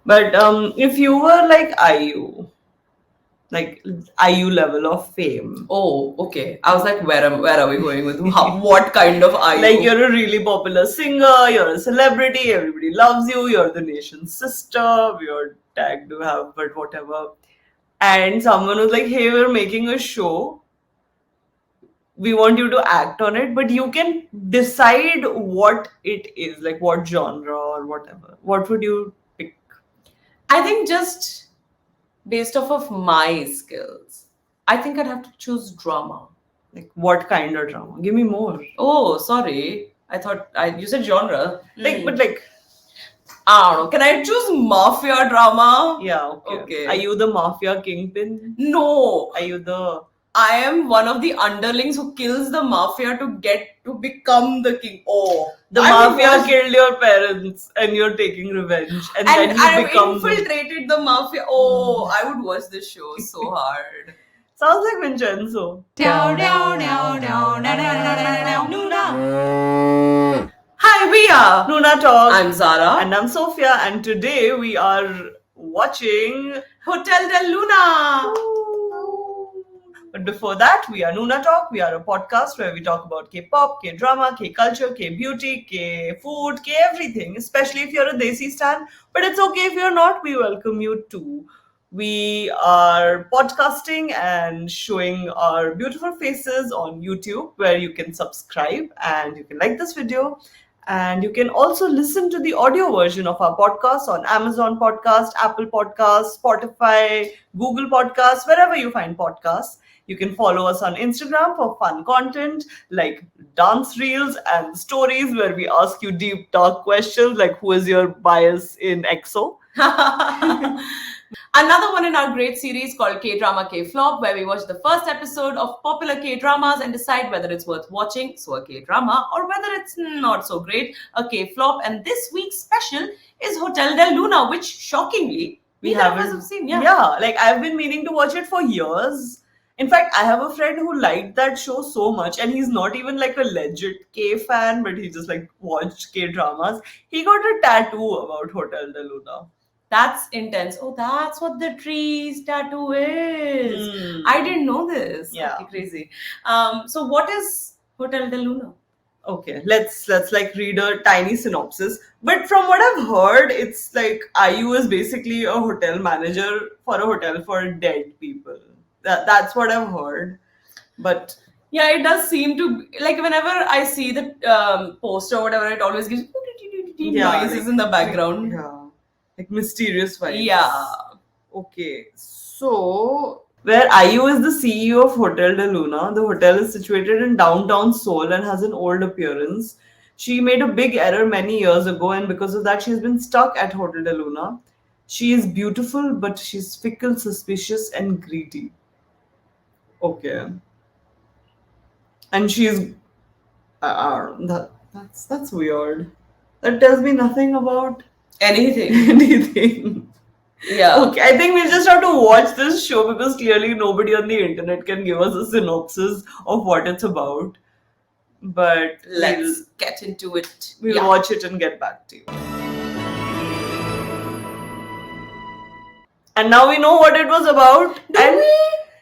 But if you were like like IU level of fame. Oh, okay. I was like, where are we going with what kind of are Like you? you're a really popular singer, you're a celebrity, everybody loves you, you're the nation's sister, you're tagged to have, but whatever. And someone was like, hey, we're making a show. We want you to act on it, but you can decide what it is, like what genre or whatever. What would you pick? I think just based off of my skills, I think I'd have to choose drama. Like what kind of drama? Give me more. Oh, sorry. I thought you said genre. Like, but like, I don't know. Can I choose mafia drama? yeah, okay. Are you the mafia kingpin? No. Are you the I am one of the underlings who kills the mafia to get to become the king. Oh, the mafia killed your parents and you're taking revenge, and then you I become infiltrated the mafia. Oh, I would watch this show so hard. Sounds like Vincenzo. Hi, we are NoonaTalk. I'm Zara. And I'm Sophia, and today we are watching Hotel del Luna. But before that, we are NoonaTalk. We are a podcast where we talk about K-pop, K-drama, K-culture, K-beauty, K-food, K-everything, especially if you're a Desi stan. But it's okay if you're not, we welcome you too. We are podcasting and showing our beautiful faces on YouTube, where you can subscribe and you can like this video. And you can also listen to the audio version of our podcast on Amazon Podcast, Apple Podcasts, Spotify, Google Podcasts, wherever you find podcasts. You can follow us on Instagram for fun content like dance reels and stories where we ask you deep, dark questions like who is your bias in EXO? Another one in our great series called Kdrama Kflop, where we watch the first episode of popular K-dramas and decide whether it's worth watching, so a K-drama, or whether it's not so great, a K-flop. And this week's special is Hotel del Luna, which shockingly we haven't seen. Yeah, like I've been meaning to watch it for years. In fact, I have a friend who liked that show so much, and he's not even like a legit K fan, but he just like watched K dramas. He got a tattoo about Hotel de Luna. That's intense. Oh, that's what the tree's tattoo is. I didn't know this. Yeah. Okay, crazy. So what is Hotel de Luna? Okay, let's like read a tiny synopsis. But from what I've heard, it's like IU is basically a hotel manager for a hotel for dead people. That's what I've heard. But yeah, it does seem to like whenever I see the poster or whatever, it always gives noises in the background. Like mysterious vibes. Yeah. Okay, so where IU is the CEO of Hotel de Luna, the hotel is situated in downtown Seoul and has an old appearance. She made a big error many years ago, and because of that, she's been stuck at Hotel de Luna. She is beautiful, but she's fickle, suspicious, and greedy. Okay. And she's that's weird. That tells me nothing about anything. anything. Yeah. Okay, I think we just have to watch this show because clearly nobody on the internet can give us a synopsis of what it's about. But let's get into it. We'll watch it and get back to you. And now we know what it was about.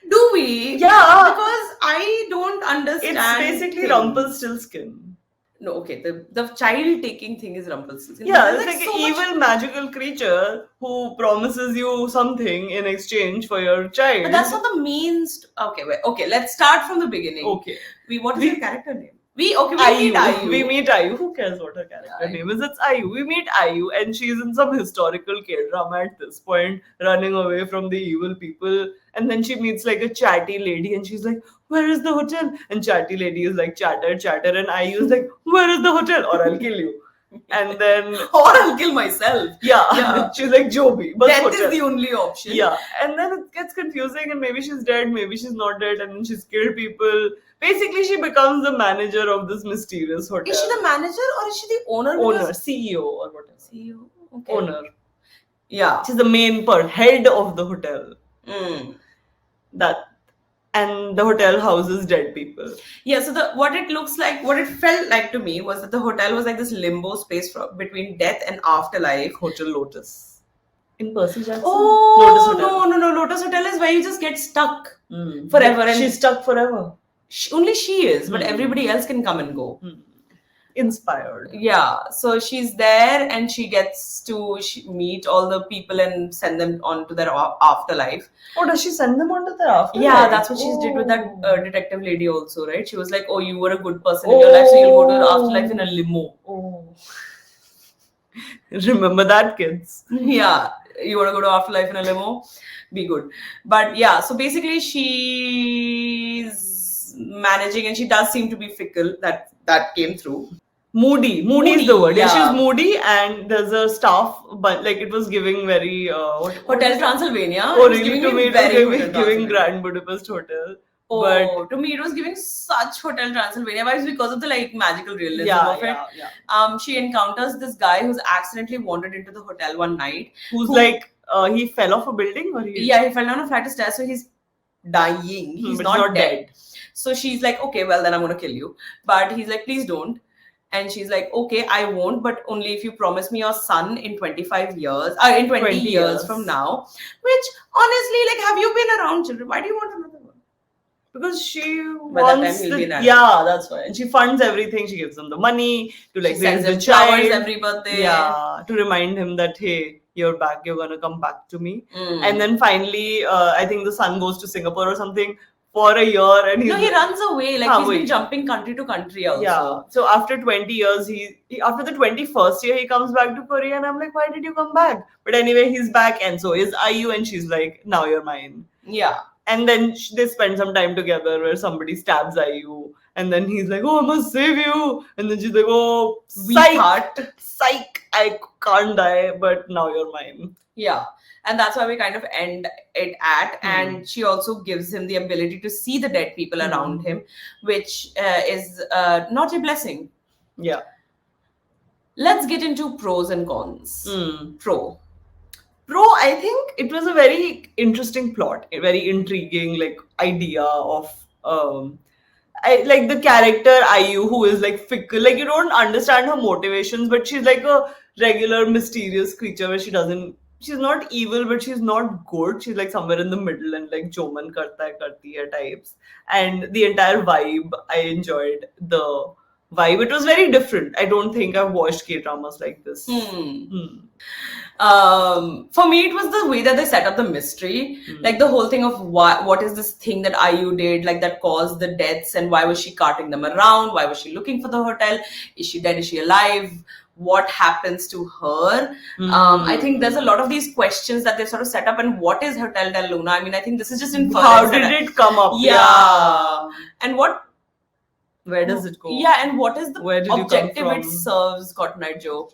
Do we? Yeah. Because I don't understand. It's basically Rumpelstiltskin. No, okay. The child taking thing is Rumpelstiltskin. Yeah, it's like an evil magical creature who promises you something in exchange for your child. But that's not the main. Okay, wait. Okay, let's start from the beginning. Okay. What is your character name? We meet IU. We meet IU. Who cares what her character name is? It's IU. We meet IU, and she's in some historical K-drama at this point, running away from the evil people. And then she meets like a chatty lady, and she's like, "Where is the hotel?" And chatty lady is like, "Chatter, chatter," and IU is like, "Where is the hotel? Or I'll kill you." And then or I'll kill myself. Yeah. She's like Joby. But death is the only option. Yeah. And then it gets confusing, and maybe she's dead, maybe she's not dead, and then she's killed people. Basically, she becomes the manager of this mysterious hotel. Is she the manager or is she the owner? Owner, CEO or whatever. CEO. Okay. Owner. Yeah. She's the main head of the hotel. And the hotel houses dead people. Yeah, so what it felt like to me was that the hotel was like this limbo space between death and afterlife. Hotel Lotus. In Percy Jackson? Oh, Lotus Hotel. no. Lotus Hotel is where you just get stuck Hmm. forever. Like, And she's stuck forever. only she is, but Hmm. everybody else can come and go. Inspired. Yeah, so she's there and she gets to meet all the people and send them on to their afterlife. Oh, does she send them on to their afterlife? Yeah, that's what she did with that detective lady also, right? She was like, oh, you were a good person in your life, so you'll go to the afterlife in a limo. Oh. Remember that, kids. Yeah, you want to go to afterlife in a limo? Be good. But yeah, so basically she's managing and she does seem to be fickle. That came through. Moody is the word. Yeah, yeah. she's moody, and there's a staff, but like it was giving very Hotel Transylvania. Oh, It was really? giving To me me, it was very giving, Hotel giving Transylvania. Grand Budapest Hotel. Oh, But to me it was giving such Hotel Transylvania vibes because of the like magical realism yeah, of it. yeah. She encounters this guy who's accidentally wandered into the hotel one night. Who's like he fell off a building, or he? Yeah, he fell down a flight of stairs, so he's dying. He's not dead. So she's like, okay, well then I'm gonna kill you. But he's like, please don't. And she's like, okay, I won't, but only if you promise me your son in 25 years, in 20 years from now. Which honestly, like, have you been around children? Why do you want another one? Because she By wants that time he'll be an adult. yeah, that's why. And she funds everything. She gives them the money to like She sends raise him the child. flowers every birthday. Yeah, to remind him that hey, you're back. You're gonna come back to me. Mm. And then finally, I think the son goes to Singapore or something for a year, and No, he runs away. Like he's been jumping country to country also. Yeah. So after 20 years, he after the 21st year, he comes back to Korea, and I'm like, why did you come back? But anyway, he's back, and so is IU, and she's like, now you're mine. Yeah. And then they spend some time together where somebody stabs IU, and then he's like, oh, I must save you. And then she's like, oh, psych, I can't die, but now you're mine. Yeah. And that's why we kind of end it at. And she also gives him the ability to see the dead people around him, which is not a blessing. Yeah. Let's get into pros and cons. Pro, I think it was a very interesting plot, a very intriguing like idea of I like the character IU, who is like fickle. Like you don't understand her motivations, but she's like a regular mysterious creature where she's not evil, but she's not good. She's like somewhere in the middle and like Joman karta hai, karti hai types. And the entire vibe, I enjoyed the vibe. It was very different. I don't think I've watched K-dramas like this. For me, it was the way that they set up the mystery, like the whole thing of what is this thing that IU did, like that caused the deaths, and why was she carting them around? Why was she looking for the hotel? Is she dead? Is she alive? What happens to her? I think there's a lot of these questions that they sort of set up. And what is Hotel Del Luna? I mean, I think this is just in how did it come up? Yeah. And where does it go? Yeah, and what is the objective it serves, Cotton Eye Joe?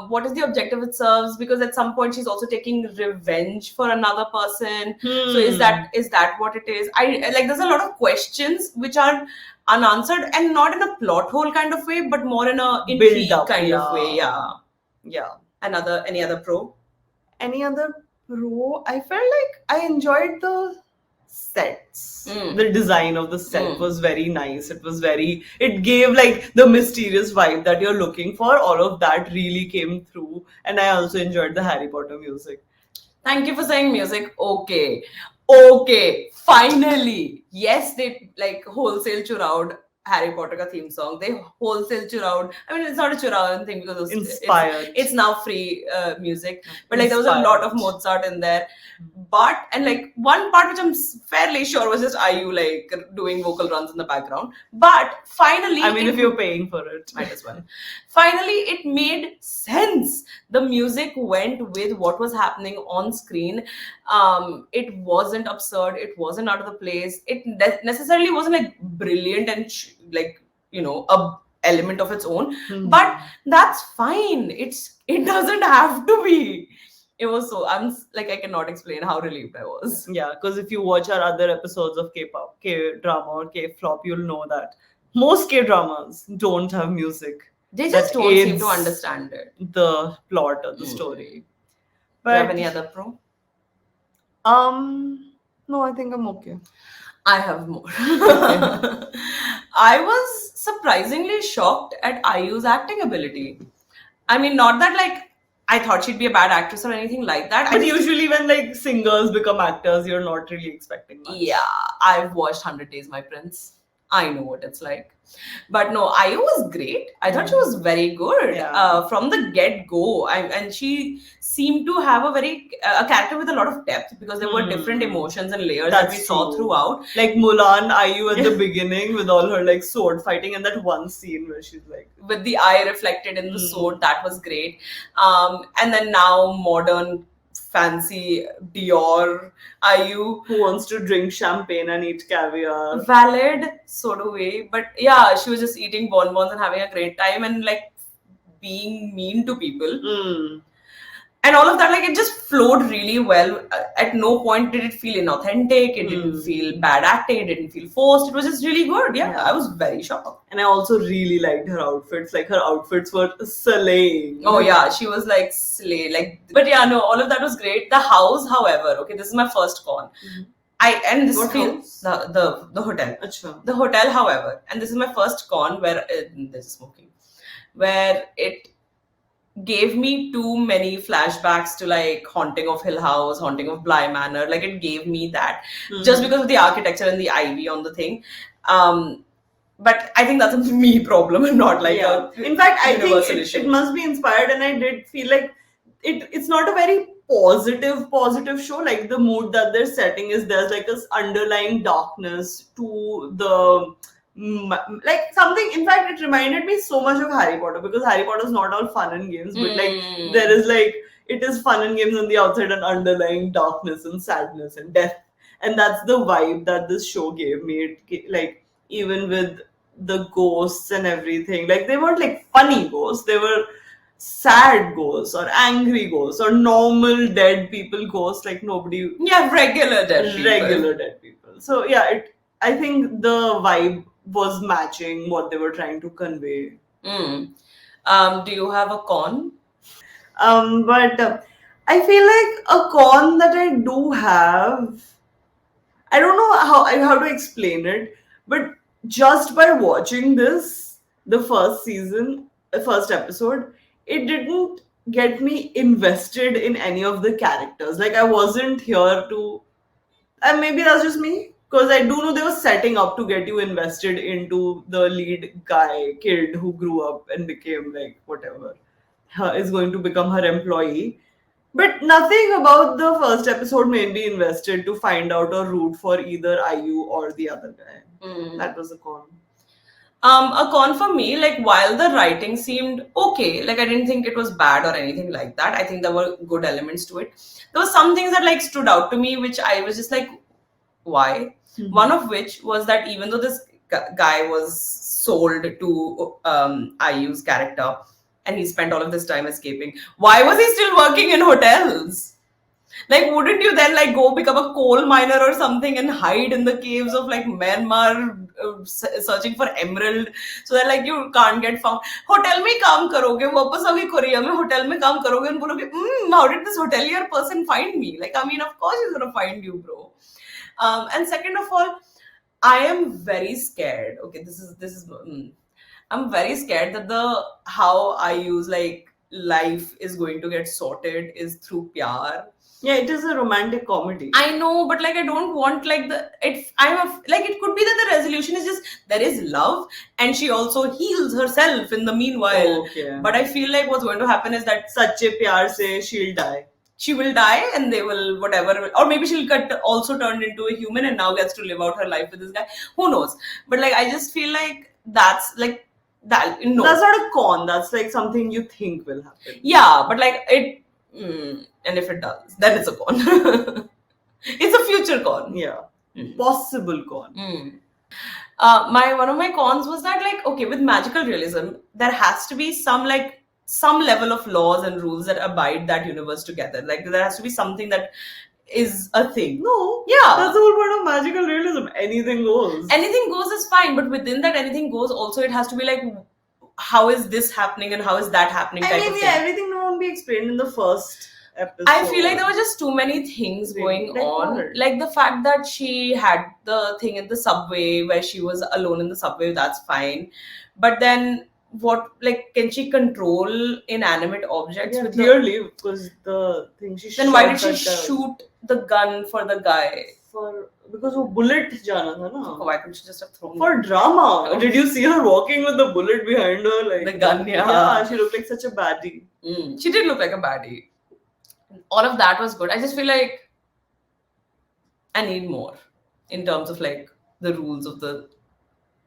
What is the objective it serves? Because at some point she's also taking revenge for another person. So is that what it is? I like there's a lot of questions which are unanswered, and not in a plot hole kind of way, but more in a intrigue kind of way. Yeah. Any other pro? Any other pro? I felt like I enjoyed the sets. The design of the set was very nice. It gave like the mysterious vibe that you're looking for. All of that really came through. And I also enjoyed the Harry Potter music. Thank you for saying music. Okay. Finally. Yes, they like wholesale churrowed Harry Potter ka theme song. They wholesale churrowed. I mean, it's not a churrowed thing because it's now free music. But like there was a lot of Mozart in there. And like one part which I'm fairly sure was just IU like doing vocal runs in the background. But finally, I mean, if you're paying for it, might as well. Finally, it made sense. The music went with what was happening on screen. It wasn't absurd. It wasn't out of the place. It necessarily wasn't like brilliant and like, you know, a element of its own. But that's fine. It doesn't have to be. It was so, I cannot explain how relieved I was. Yeah, because if you watch our other episodes of K-pop, K-drama or Kflop, you'll know that most K-dramas don't have music. They just don't seem to understand it. The plot or the story. But do you have any other pro? No, I think I'm okay. I have more. I was surprisingly shocked at IU's acting ability. I mean, not that like I thought she'd be a bad actress or anything like that. But usually when like singers become actors, you're not really expecting much. Yeah, I've watched 100 Days, My Prince. I know what it's like. But no, Ayu was great. I thought she was very good from the get go. And she seemed to have a character with a lot of depth because there were different emotions and layers that we saw throughout. Like Mulan, Ayu at the beginning with all her like sword fighting, and that one scene where she's like with the eye reflected in the sword, that was great. And then now modern fancy Dior Ayu who wants to drink champagne and eat caviar. Valid, so do we. But yeah, she was just eating bonbons and having a great time and like being mean to people. And all of that, like, it just flowed really well. At no point did it feel inauthentic. It didn't feel bad acting. It didn't feel forced. It was just really good. Yeah, I was very shocked. And I also really liked her outfits. Like, her outfits were slaying. Oh yeah, she was like slay. Like, but yeah, no, all of that was great. The house, however, okay, this is my first con. What house? The hotel. Achha. The hotel, however, and this is my first con where there's smoking, where it gave me too many flashbacks to like Haunting of Hill House, Haunting of Bly Manor. Like, it gave me that just because of the architecture and the ivy on the thing. But I think that's a me problem and not like a in fact, I think issue. It must be inspired, and I did feel like it's not a very positive show. Like, the mood that they're setting is there's like this underlying darkness to the like something. In fact, it reminded me so much of Harry Potter, because Harry Potter is not all fun and games, but like there is like it is fun and games on the outside and underlying darkness and sadness and death, and that's the vibe that this show gave me. Like, even with the ghosts and everything, like they weren't like funny ghosts, they were sad ghosts or angry ghosts or normal dead people ghosts, like nobody regular dead people. So yeah, I think the vibe was matching what they were trying to convey. Do you have a con? But I feel like a con that I do have, I don't know how to explain it, but just by watching this, the first episode, it didn't get me invested in any of the characters. Like, I wasn't here to, and maybe that's just me, because I do know they were setting up to get you invested into the lead kid who grew up and became like whatever, is going to become her employee. But nothing about the first episode made me invested to find out or root for either Ayu or the other guy. That was a con. A con for me, like, while the writing seemed okay, like I didn't think it was bad or anything like that. I think there were good elements to it. There were some things that like stood out to me, which I was just like, why? One of which was that even though this guy was sold to Ayu's character, and he spent all of this time escaping, why was he still working in hotels? Like, wouldn't you then like go become a coal miner or something and hide in the caves of like Myanmar, searching for emerald, so that like you can't get found? Hotel में काम करोगे, वापस आओगे Korea में, hotel में काम करोगे and बोलोगे, how did this hotelier person find me? Like, I mean, of course he's gonna find you, bro. And second of all, I am very scared. Okay, this is. I'm very scared that how I use like life is going to get sorted is through pyar. Yeah, it is a romantic comedy. I know, but like I don't want like it could be that the resolution is just there is love and she also heals herself in the meanwhile. Okay. But I feel like what's going to happen is that Sache pyar se she'll die. She will die and they will whatever, or maybe she'll get also turned into a human and now gets to live out her life with this guy. Who knows? But like I just feel like that's like that. No, that's not a con. That's like something you think will happen. Yeah, but like it. And if it does, then it's a con. It's a future con. Yeah. Possible con. One of my cons was that like, okay, with magical realism, there has to be some level of laws and rules that abide that universe together. Like, there has to be something that is a thing. No. Yeah. That's the whole point of magical realism. Anything goes. Anything goes is fine, but within that anything goes also it has to be like, how is this happening and how is that happening? I mean, yeah, everything won't be explained in the first episode. I feel like there were just too many things going on. Like the fact that she had the thing in the subway where she was alone in the subway, that's fine. But then what, like, can she control inanimate objects Yeah, with clearly, because the thing she then why did shot she that guy shoot the gun for the guy? for because वो bullet जाना था ना. Why couldn't she just have thrown For drama. Oh. Did you see her walking with the bullet behind her? Like the gun? Yeah. Yeah, she looked like such a baddie. She did look like a baddie. All of that was good. I just feel like I need more in terms of like the rules of the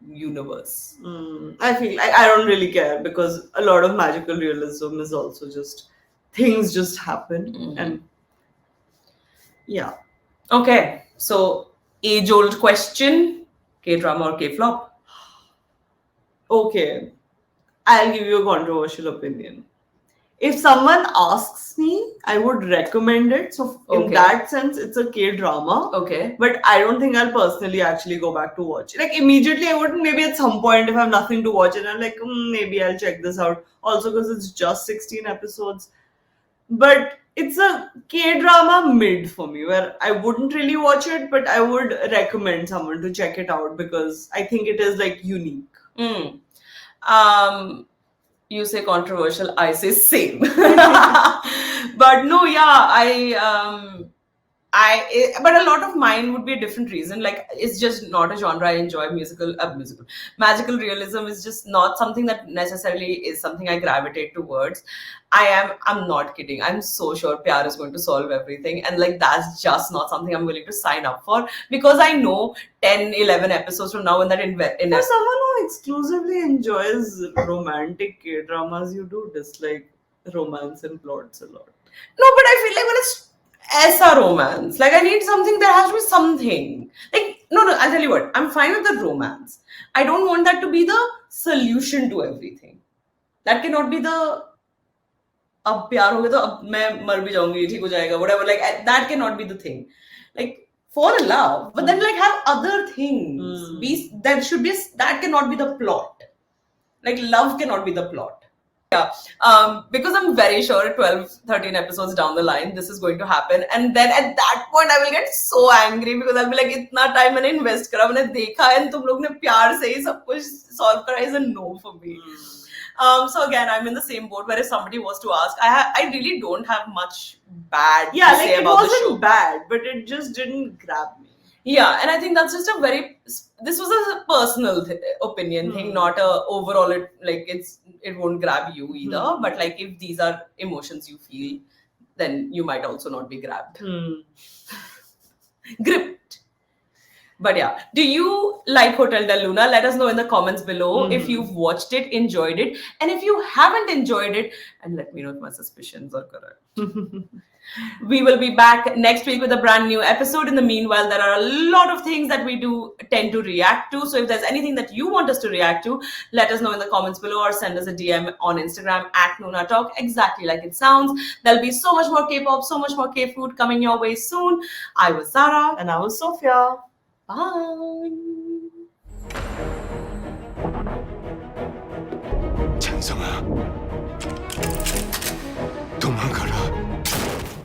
universe. I feel like I don't really care because a lot of magical realism is also just things just happen and yeah. Okay, so age-old question: K-drama or K-flop? Okay, I'll give you a controversial opinion. If someone asks me, I would recommend it. So in Okay. that sense, it's a K-drama. Okay. But I don't think I'll personally actually go back to watch it. Like immediately, I wouldn't. Maybe at some point, if I have nothing to watch, and I'm like, maybe I'll check this out. Also, because it's just 16 episodes. But it's a K-drama mid for me, where I wouldn't really watch it, but I would recommend someone to check it out because I think it is like unique. You say controversial, I say same. But no, yeah, but a lot of mine would be a different reason. Like, it's just not a genre I enjoy. Magical realism is just not something that necessarily is something I gravitate towards. I'm not kidding. I'm so sure Pyar is going to solve everything. And like, that's just not something I'm willing to sign up for because I know 10, 11 episodes from now when that For someone who exclusively enjoys romantic K-dramas, you do dislike romance and plots a lot. No, but I feel like when it's a romance, like I need something, there has to be something. Like, no, I'll tell you what, I'm fine with the romance. I don't want that to be the solution to everything. That cannot be the अब प्यार हो गया तो अब मैं मर भी जाऊंगी ठीक हो जाएगा whatever, like that cannot be the thing. Like, fall in love, but then like have other things. That cannot be the plot. Like, love cannot be the plot. Yeah, because I'm very sure 12, 13 episodes down the line, this is going to happen. And then at that point, I will get so angry because I'll be like, itna time मैंने invest करा, मैंने देखा and तुम लोग ने प्यार से ही सब कुछ solve करा is a no for me. So again, I'm in the same boat where if somebody was to ask, I really don't have much bad to say about the show. It wasn't bad, but it just didn't grab me. Yeah, and I think that's just this was a personal opinion thing, not a overall, it won't grab you either. But like, if these are emotions you feel, then you might also not be grabbed. Gripped. But yeah, do you like Hotel Del Luna? Let us know in the comments below if you've watched it, enjoyed it, and if you haven't enjoyed it, and let me know if my suspicions are correct. We will be back next week with a brand new episode. In the meanwhile, there are a lot of things that we do tend to react to. So if there's anything that you want us to react to, let us know in the comments below or send us a DM on Instagram at NoonaTalk, exactly like it sounds. There'll be so much more K-pop, so much more K-food coming your way soon. I was Zara. And I was Sophia. Bye. 장성아.